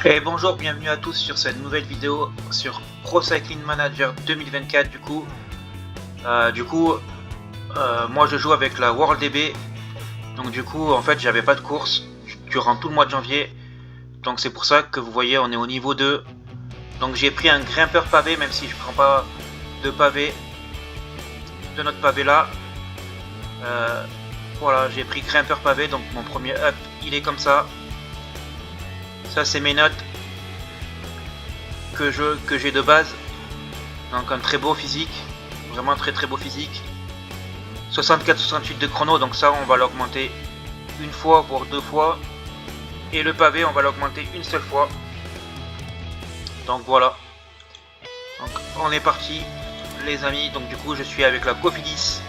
Et bonjour, bienvenue à tous sur cette nouvelle vidéo sur Pro Cycling Manager 2024 moi je joue avec la World DB. Donc du coup en fait j'avais pas de course durant tout le mois de janvier. Donc c'est pour ça que vous voyez on est au niveau 2. Donc j'ai pris un grimpeur pavé même si je prends pas de pavé de notre pavé là. Voilà, j'ai pris grimpeur pavé, donc mon premier up il est comme ça. Ça c'est mes notes que j'ai de base. Donc un très beau physique, vraiment très beau physique. 64-68 de chrono, donc ça on va l'augmenter une fois voire deux fois. Et le pavé on va l'augmenter une seule fois. Donc voilà. Donc on est parti les amis. Donc du coup je suis avec la Cofidis.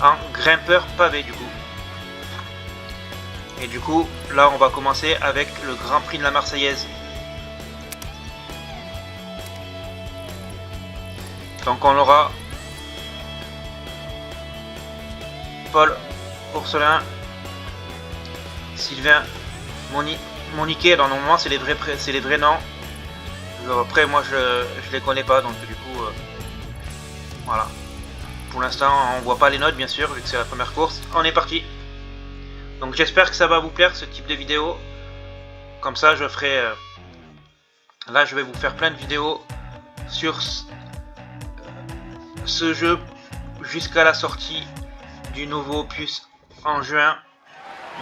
En grimpeur pavé du coup. Et du coup là on va commencer avec le Grand Prix de la Marseillaise. Donc on aura Paul Ourselin, Sylvain Moniquet. Alors normalement c'est les vrais noms. Après moi je les connais pas, donc du coup voilà. Pour l'instant on voit pas les notes bien sûr vu que c'est la première course. On est parti. Donc j'espère que ça va vous plaire ce type de vidéo. Comme ça je ferai là je vais vous faire plein de vidéos sur ce jeu jusqu'à la sortie du nouveau opus en juin.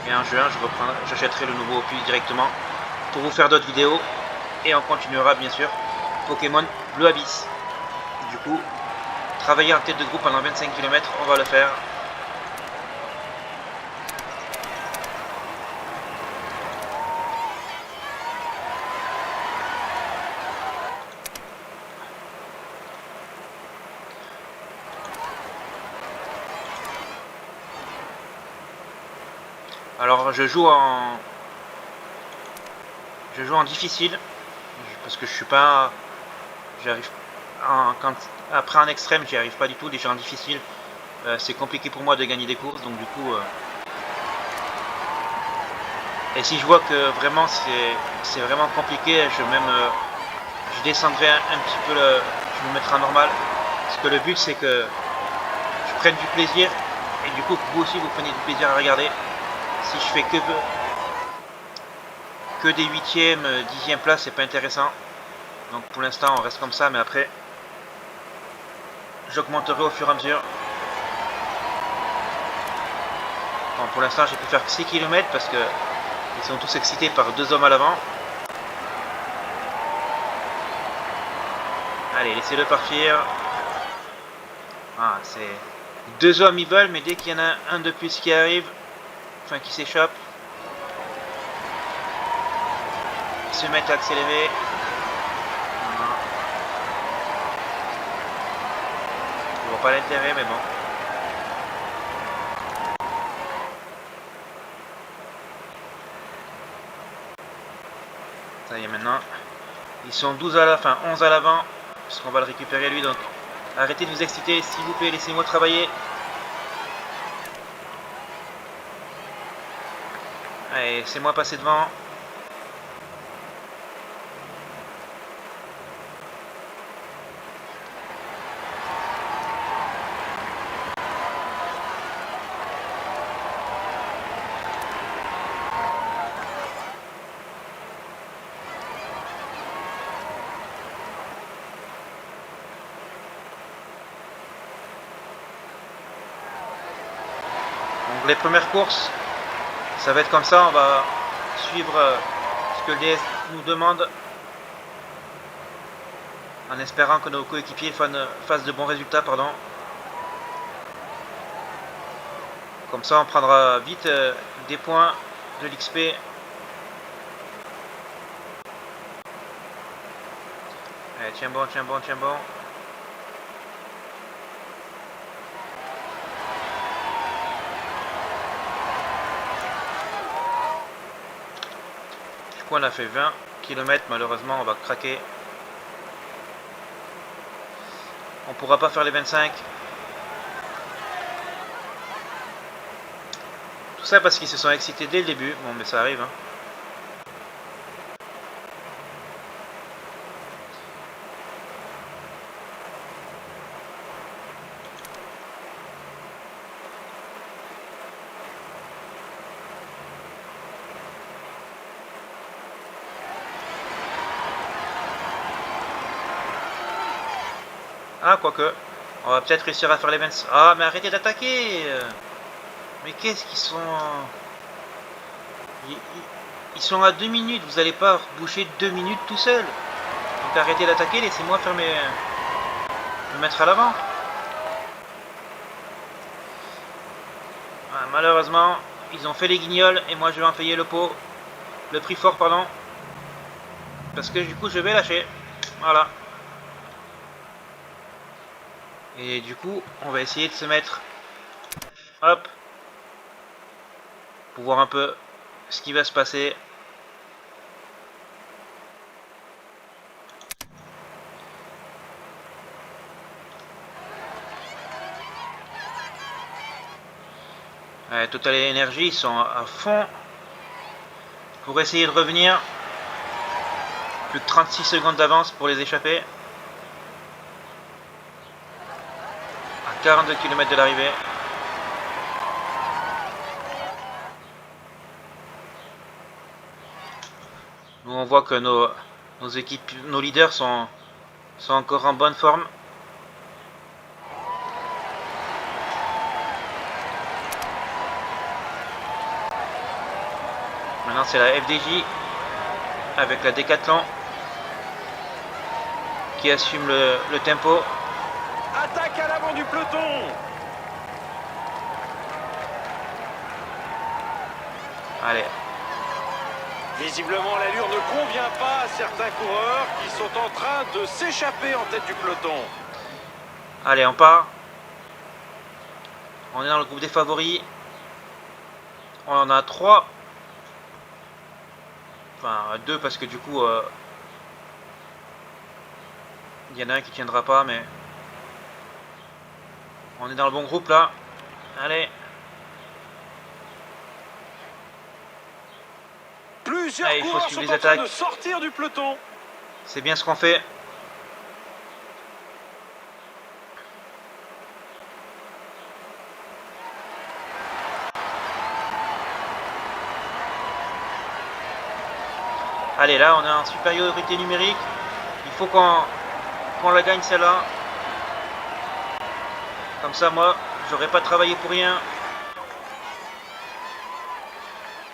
Et en juin j'achèterai le nouveau opus directement pour vous faire d'autres vidéos. Et on continuera bien sûr Pokémon Bleu Abyss. Du coup, travailler en tête de groupe pendant 25 km, on va le faire. Alors je joue en difficile parce que je suis pas, j'arrive après un extrême j'y arrive pas du tout. Déjà en difficile c'est compliqué pour moi de gagner des courses, donc du coup et si je vois que vraiment c'est vraiment compliqué, je descendrai un petit peu, je me mettrai en normal, parce que le but c'est que je prenne du plaisir et du coup que vous aussi vous prenez du plaisir à regarder. Si je fais que des 8e, 10e places, c'est pas intéressant. Donc pour l'instant on reste comme ça, mais après j'augmenterai au fur et à mesure. Bon, pour l'instant j'ai pu faire 6 km parce que ils sont tous excités par deux hommes à l'avant. Allez, laissez-le partir. Ah, c'est deux hommes ils veulent, mais dès qu'il y en a un de plus qui arrive, enfin qui s'échappe, ils se mettent à accélérer. Je vois pas l'intérêt, mais bon. Ça y est maintenant. Ils sont 12 à la fin, 11 à l'avant, puisqu'on va le récupérer lui, donc arrêtez de vous exciter, s'il vous plaît, laissez-moi travailler. Allez, laissez-moi passer devant. Donc les premières courses, ça va être comme ça, on va suivre ce que le DS nous demande, en espérant que nos coéquipiers fassent de bons résultats, pardon. Comme ça on prendra vite des points, de l'XP. Allez, tiens bon, tiens bon, tiens bon. Du coup on a fait 20 km, malheureusement on va craquer. On pourra pas faire les 25. Tout ça parce qu'ils se sont excités dès le début. Bon, mais ça arrive. Hein. Ah, quoique. On va peut-être réussir à faire les 20. Ah, mais arrêtez d'attaquer. Mais qu'est-ce qu'ils sont... Ils sont à 2 minutes. Vous n'allez pas boucher 2 minutes tout seul. Donc arrêtez d'attaquer. Laissez-moi faire me mettre à l'avant. Ah, malheureusement, ils ont fait les guignols. Et moi, je vais en payer le pot. Le prix fort, pardon. Parce que du coup, je vais lâcher. Voilà. Et du coup, on va essayer de se mettre, hop, pour voir un peu ce qui va se passer. Total Energy, ils sont à fond pour essayer de revenir. Plus de 36 secondes d'avance pour les échapper. 42 km de l'arrivée. Nous on voit que nos équipes, nos leaders sont encore en bonne forme. Maintenant c'est la FDJ avec la Décathlon qui assume le tempo. Attaque à l'avant du peloton. Allez. Visiblement, l'allure ne convient pas à certains coureurs qui sont en train de s'échapper en tête du peloton. Allez, on part. On est dans le groupe des favoris. On en a 3. Enfin, 2 parce que du coup, il y en a un qui tiendra pas, mais... On est dans le bon groupe là. Allez. Plusieurs Allez, il faut coureurs suivre sont les en train attaques. de sortir du peloton. C'est bien ce qu'on fait. Allez, là on est en supériorité numérique. Il faut qu'on la gagne celle-là. Comme ça, moi, j'aurais pas travaillé pour rien.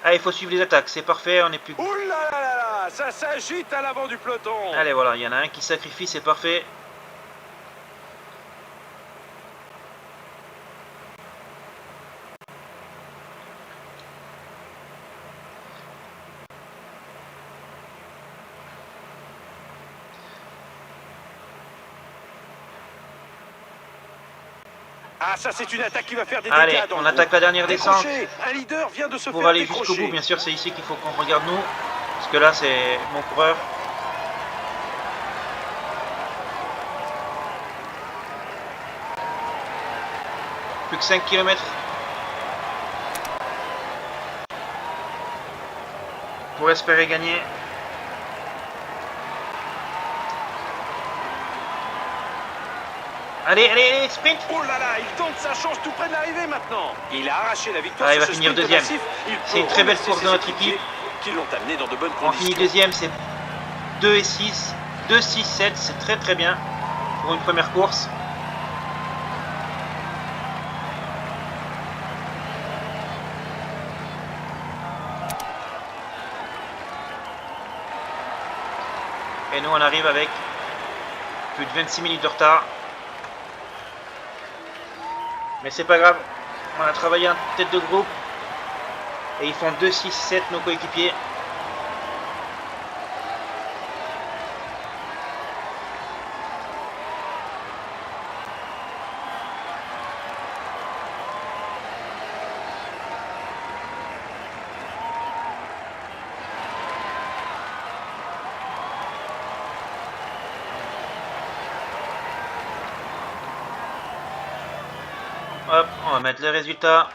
Ah, il faut suivre les attaques, c'est parfait, on est plus... Ouh là là là là, ça s'agite à l'avant du peloton. Allez, voilà, il y en a un qui sacrifie, c'est parfait. Ah, ça c'est une attaque qui va faire des Allez, dégâts dans on le attaque groupe. la dernière descente. Décroché. Un leader vient de se Pour faire aller jusqu'au décrocher. bout, bien sûr, c'est ici qu'il faut qu'on regarde nous. Parce que là, c'est mon coureur. Plus que 5 km. Pour espérer gagner. Allez, allez, allez, sprint. Oh là là, il tente sa chance tout près de l'arrivée maintenant. Il a arraché la victoire. Ah, il va sur ce finir sprint deuxième. massif. Il C'est une peut très belle remercier course de ses notre équipiers équipe. qui l'ont amené dans de bonnes On conditions. finit deuxième, c'est 2 et 6. 2, 6, 7, c'est très très bien pour une première course. Et nous on arrive avec plus de 26 minutes de retard. Mais c'est pas grave, on a travaillé en tête de groupe. Et ils font 2, 6, 7 nos coéquipiers. Hop, on va mettre les résultats.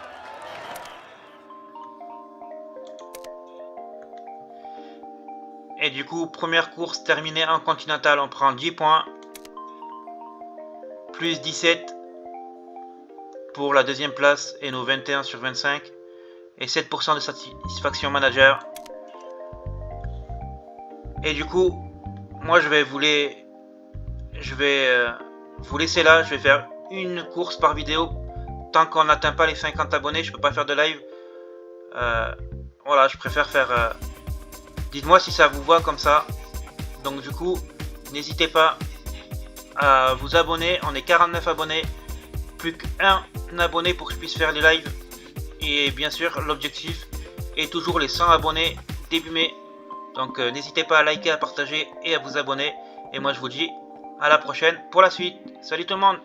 Et du coup, première course terminée en continental, on prend 10 points. Plus 17 pour la deuxième place et nos 21 sur 25. Et 7% de satisfaction manager. Et du coup, moi je vais vous laisser là. Je vais faire une course par vidéo. Tant qu'on n'atteint pas les 50 abonnés, je peux pas faire de live. Voilà, je préfère faire... Dites-moi si ça vous va comme ça. Donc du coup, n'hésitez pas à vous abonner. On est 49 abonnés. Plus qu'un abonné pour que je puisse faire les lives. Et bien sûr, l'objectif est toujours les 100 abonnés début mai. Donc n'hésitez pas à liker, à partager et à vous abonner. Et moi je vous dis à la prochaine pour la suite. Salut tout le monde!